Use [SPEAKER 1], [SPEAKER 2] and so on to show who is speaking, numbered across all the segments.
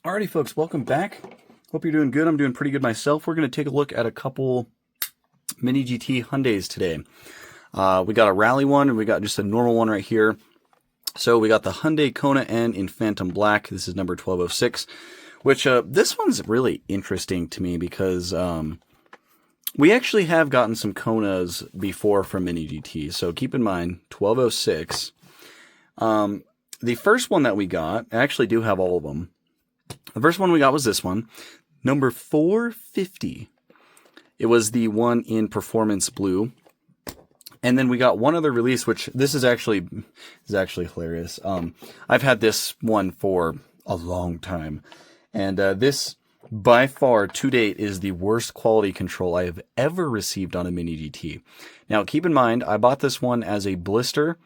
[SPEAKER 1] Alrighty, folks, welcome back. Hope you're doing good. I'm doing pretty good myself. We're going to take a look at a couple Mini GT Hyundais today. We got a Rally one and we got just a normal one right here. So we got the Hyundai Kona N in Phantom Black. This is number 1206, which this one's really interesting to me because we actually have gotten some Konas before from Mini GT. So keep in mind, 1206. The first one that we got, I actually do have all of them. The first one we got was this one, number 450. It was the one in Performance Blue. And then we got one other release, which this is actually hilarious. I've had this one for a long time. And this, by far, to date, is the worst quality control I have ever received on a Mini GT. Now, keep in mind, I bought this one as a blister.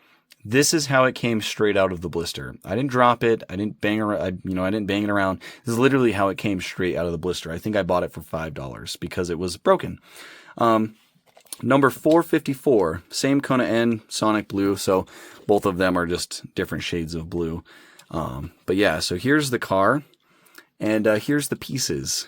[SPEAKER 1] This is how it came straight out of the blister. I didn't drop it. I didn't bang around. I didn't bang it around. This is literally how it came straight out of the blister. I think I bought it for $5 because it was broken. Number 454, same Kona N, Sonic Blue. So both of them are just different shades of blue. But yeah, so here's the car, and here's the pieces.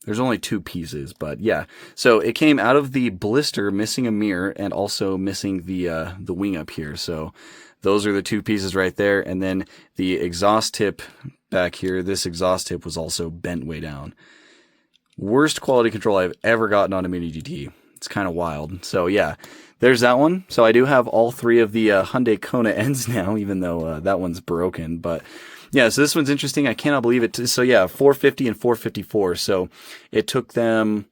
[SPEAKER 1] There's only two pieces, but yeah. So it came out of the blister missing a mirror and also missing the wing up here. So those are the two pieces right there. And then the exhaust tip back here, this exhaust tip was also bent way down. Worst quality control I've ever gotten on a Mini GT. It's kind of wild. So yeah, there's that one. So I do have all three of the Hyundai Kona Ns now, even though that one's broken. But yeah, so this one's interesting. I cannot believe it. So yeah, 450 and 454. So it took them,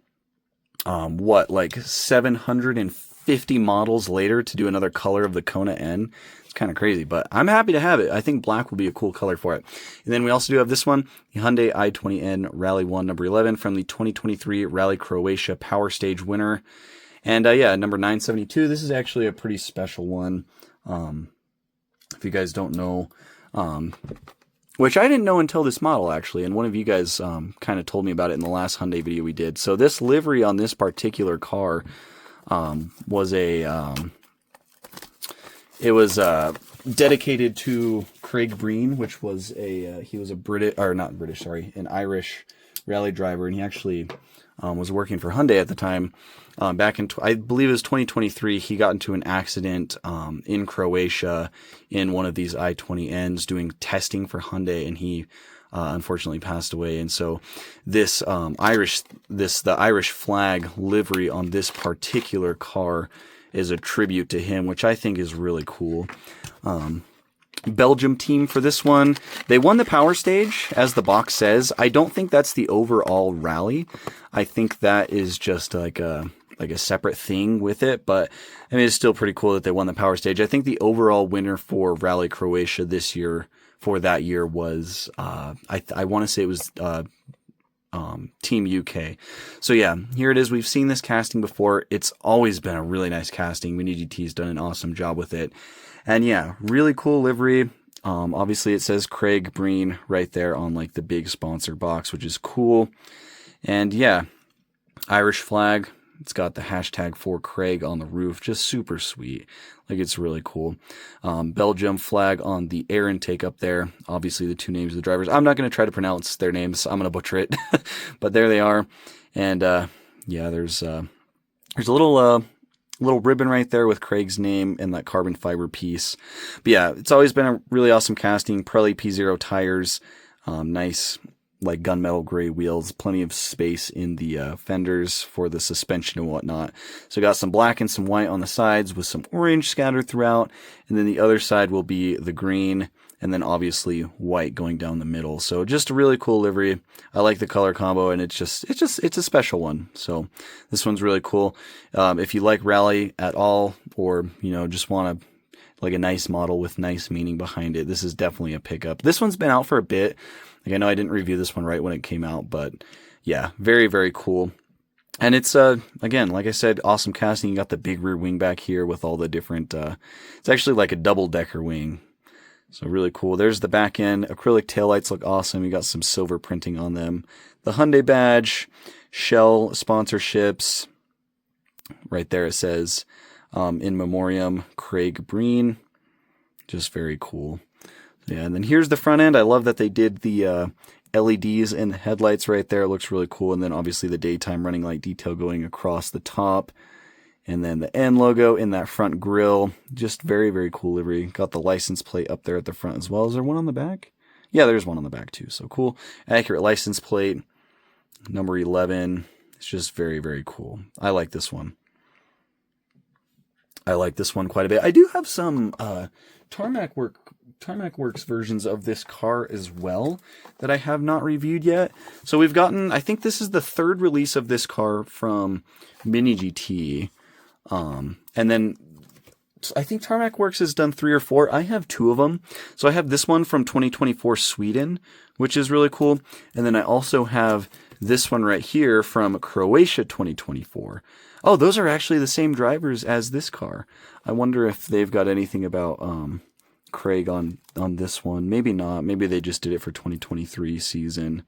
[SPEAKER 1] like 750 models later to do another color of the Kona N. It's kind of crazy, but I'm happy to have it. I think black will be a cool color for it. And then we also do have this one, the Hyundai i20N Rally1 number 11 from the 2023 Rally Croatia Power Stage winner. And yeah, number 972. This is actually a pretty special one. If you guys don't know, which I didn't know until this model, actually, and one of you guys kind of told me about it in the last Hyundai video we did. So this livery on this particular car was dedicated to Craig Breen, which was he was an Irish rally driver, and he actually was working for Hyundai at the time. Back in, I believe it was 2023, he got into an accident in Croatia in one of these i20Ns doing testing for Hyundai, and he unfortunately passed away. And so this the Irish flag livery on this particular car is a tribute to him, which I think is really cool. Belgium team for this one. They won the power stage, as the box says. I don't think that's the overall rally. I think that is just like a separate thing with it, but I mean, it's still pretty cool that they won the power stage. I think the overall winner for Rally Croatia this year, for that year, was, I want to say it was, Team UK. So yeah, here it is. We've seen this casting before. It's always been a really nice casting. Mini GT's done an awesome job with it. And yeah, really cool livery. Obviously it says Craig Breen right there on like the big sponsor box, which is cool. And yeah, Irish flag. It's got the hashtag for Craig on the roof. Just super sweet. Like, it's really cool. Belgium flag on the air intake up there. Obviously the two names of the drivers. I'm not going to try to pronounce their names. I'm going to butcher it. But there they are. And yeah, there's a little ribbon right there with Craig's name and that carbon fiber piece. But yeah, it's always been a really awesome casting. Pirelli P0 tires. Nice, like gunmetal gray wheels, plenty of space in the fenders for the suspension and whatnot. So got some black and some white on the sides with some orange scattered throughout, and then the other side will be the green, and then obviously white going down the middle. So just a really cool livery. I like the color combo, and it's a special one. So this one's really cool. If you like rally at all, or just want like a nice model with nice meaning behind it, this is definitely a pickup. This one's been out for a bit. Like, I know I didn't review this one right when it came out, but yeah, very, very cool. And it's, again, like I said, awesome casting. You got the big rear wing back here with all the different, it's actually like a double-decker wing. So really cool. There's the back end. Acrylic taillights look awesome. You got some silver printing on them. The Hyundai badge, Shell sponsorships. Right there it says, in memoriam, Craig Breen. Just very cool. Yeah, and then here's the front end. I love that they did the LEDs in the headlights right there. It looks really cool. And then obviously the daytime running light detail going across the top. And then the N logo in that front grille. Just very, very cool livery. Got the license plate up there at the front as well. Is there one on the back? Yeah, there's one on the back too. So cool. Accurate license plate. Number 11. It's just very, very cool. I like this one. I like this one quite a bit. I do have some Tarmac Works versions of this car as well that I have not reviewed yet. So we've gotten, I think this is the third release of this car from Mini GT. And then I think Tarmac Works has done 3 or 4. I have 2 of them. So I have this one from 2024 Sweden, which is really cool. And then I also have this one right here from Croatia 2024. Oh, those are actually the same drivers as this car. I wonder if they've got anything about Craig on this one. Maybe not. Maybe they just did it for 2023 season.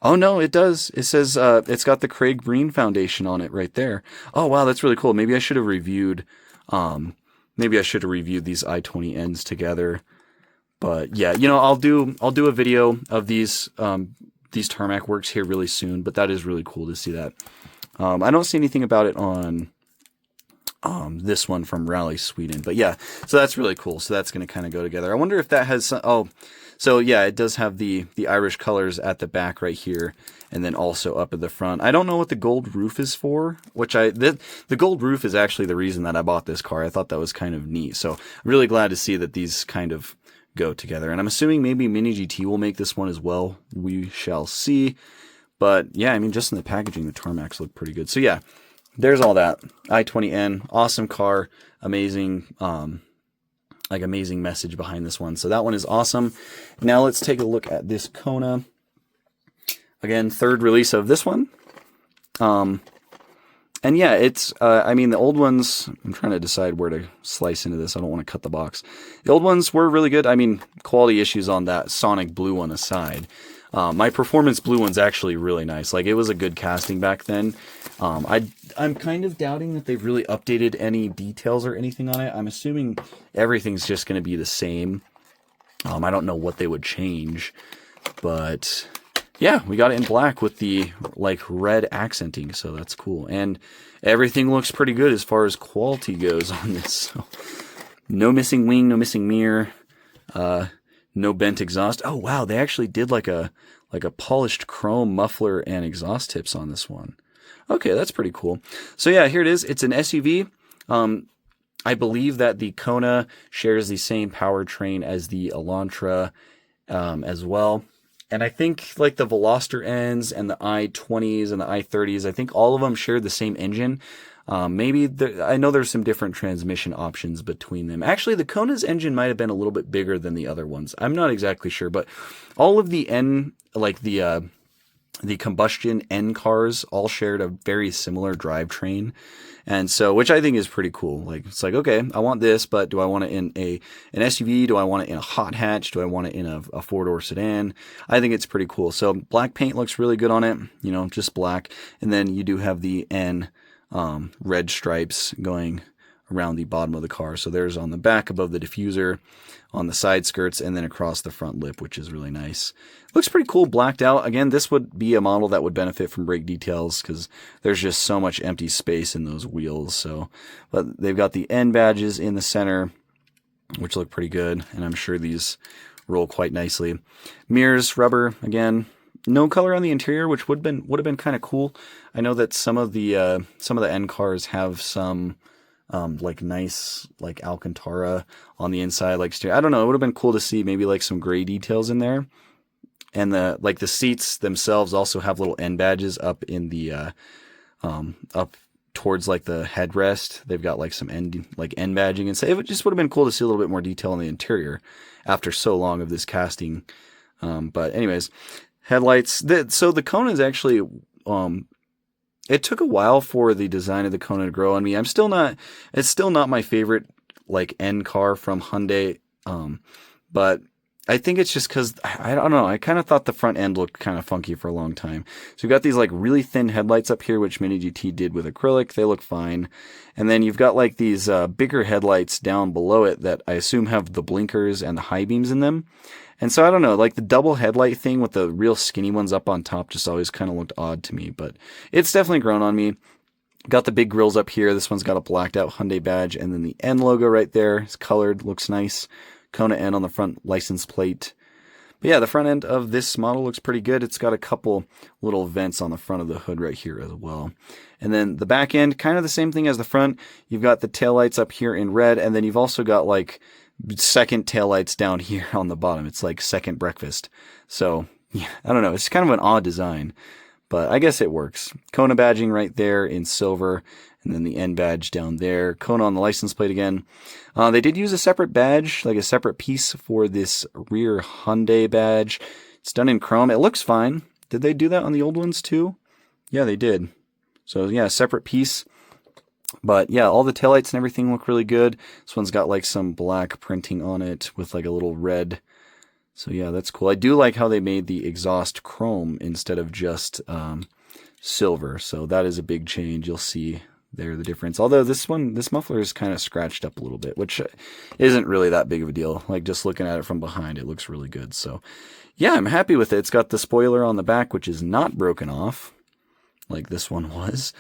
[SPEAKER 1] Oh, no, it does. It says it's got the Craig Breen Foundation on it right there. Oh, wow, that's really cool. Maybe I should have reviewed these i20Ns together. But yeah, you know, I'll do a video of these Tarmac Works here really soon, but that is really cool to see that. I don't see anything about it on this one from Rally Sweden, but yeah, so that's really cool. So that's going to kind of go together. I wonder if that has some, so yeah, it does have the Irish colors at the back right here, and then also up at the front. I don't know what the gold roof is for, which the gold roof is actually the reason that I bought this car. I thought that was kind of neat. So I'm really glad to see that these kind of go together. And I'm assuming maybe Mini GT will make this one as well. We shall see. But yeah, I mean, just in the packaging, the Tarmacs look pretty good. So yeah, there's all that. i20N, awesome car, amazing, amazing message behind this one. So that one is awesome. Now let's take a look at this Kona. Again, third release of this one. And yeah, it's, I mean, the old ones, I'm trying to decide where to slice into this. I don't want to cut the box. The old ones were really good. I mean, quality issues on that Sonic Blue one aside. My Performance Blue one's actually really nice. Like, it was a good casting back then. I'm kind of doubting that they've really updated any details or anything on it. I'm assuming everything's just going to be the same. I don't know what they would change, but yeah, we got it in black with the like red accenting, so that's cool. And everything looks pretty good as far as quality goes on this. So, no missing wing, no missing mirror. No bent exhaust. Oh wow, they actually did like a polished chrome muffler and exhaust tips on this one. Okay, that's pretty cool. So yeah, here it is. It's an SUV. I believe that the Kona shares the same powertrain as the Elantra as well. And I think like the Veloster Ns and the i20s and the i30s, I think all of them share the same engine. I know there's some different transmission options between them. Actually, the Kona's engine might have been a little bit bigger than the other ones. I'm not exactly sure, but all of the the combustion N cars all shared a very similar drivetrain. And so, which I think is pretty cool. Like, it's like, okay, I want this, but do I want it in an SUV? Do I want it in a hot hatch? Do I want it in a 4-door sedan? I think it's pretty cool. So black paint looks really good on it, you know, just black. And then you do have the N red stripes going around the bottom of the car. So there's on the back above the diffuser, on the side skirts, and then across the front lip, which is really nice. Looks pretty cool blacked out. Again, this would be a model that would benefit from brake details because there's just so much empty space in those wheels. So, but they've got the N badges in the center, which look pretty good, and I'm sure these roll quite nicely. Mirrors, rubber, again. No color on the interior, which would have been kind of cool. I know that some of the N cars have some like nice like Alcantara on the inside, like I don't know. It would have been cool to see maybe like some gray details in there. And the seats themselves also have little N badges up in the up towards like the headrest. They've got like some N badging, and so it just would have been cool to see a little bit more detail on the interior after so long of this casting. But anyways. Headlights. So the Kona is actually, it took a while for the design of the Kona to grow on me. It's still not my favorite like N car from Hyundai. But I think it's just because, I don't know, I kind of thought the front end looked kind of funky for a long time. So you've got these like really thin headlights up here, which Mini GT did with acrylic. They look fine. And then you've got like these bigger headlights down below it that I assume have the blinkers and the high beams in them. And so I don't know, like the double headlight thing with the real skinny ones up on top just always kind of looked odd to me. But it's definitely grown on me. Got the big grills up here. This one's got a blacked out Hyundai badge, and then the N logo right there. It's colored, looks nice. Kona N on the front license plate. But yeah, the front end of this model looks pretty good. It's got a couple little vents on the front of the hood right here as well. And then the back end, kind of the same thing as the front. You've got the taillights up here in red, and then you've also got like second taillights down here on the bottom. It's like second breakfast. So yeah, I don't know. It's kind of an odd design, but I guess it works. Kona badging right there in silver, and then the N badge down there. Kona on the license plate again. They did use a separate badge, like a separate piece for this rear Hyundai badge. It's done in chrome. It looks fine. Did they do that on the old ones too? Yeah, they did. So yeah, separate piece. But yeah, all the taillights and everything look really good. This one's got like some black printing on it with like a little red. So yeah, that's cool. I do like how they made the exhaust chrome instead of just silver. So that is a big change. You'll see there the difference. Although this muffler is kind of scratched up a little bit, which isn't really that big of a deal. Like just looking at it from behind, it looks really good. So yeah, I'm happy with it. It's got the spoiler on the back, which is not broken off like this one was.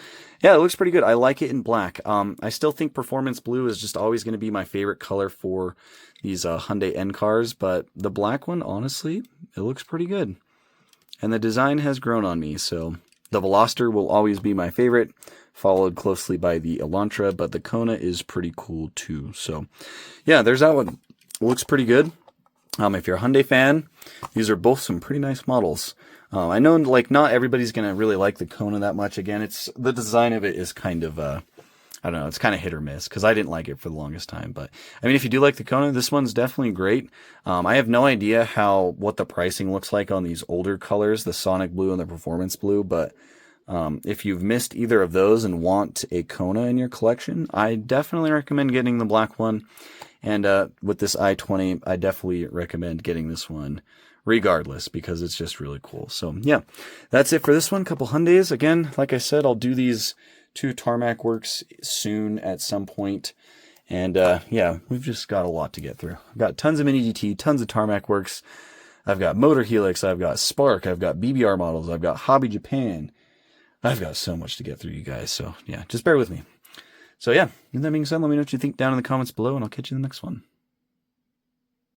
[SPEAKER 1] Yeah, it looks pretty good. I like it in black. I still think performance blue is just always going to be my favorite color for these Hyundai N cars, but the black one, honestly, it looks pretty good. And the design has grown on me, so the Veloster will always be my favorite, followed closely by the Elantra, but the Kona is pretty cool too. So yeah, there's that one. It looks pretty good. If you're a Hyundai fan, these are both some pretty nice models. I know like not everybody's going to really like the Kona that much. Again, it's the design of it is kind of, I don't know, it's kind of hit or miss because I didn't like it for the longest time. But I mean, if you do like the Kona, this one's definitely great. I have no idea what the pricing looks like on these older colors, the Sonic Blue and the Performance Blue. But if you've missed either of those and want a Kona in your collection, I definitely recommend getting the black one. And with this i20, I definitely recommend getting this one regardless because it's just really cool. So yeah, that's it for this one. Couple Hyundais. Again, like I said, I'll do these 2 tarmac works soon at some point. And yeah, we've just got a lot to get through. I've got tons of Mini GT, tons of tarmac works. I've got Motor Helix, I've got Spark, I've got BBR models, I've got Hobby Japan. I've got so much to get through, you guys. So yeah, just bear with me. So yeah, with that being said, let me know what you think down in the comments below, and I'll catch you in the next one.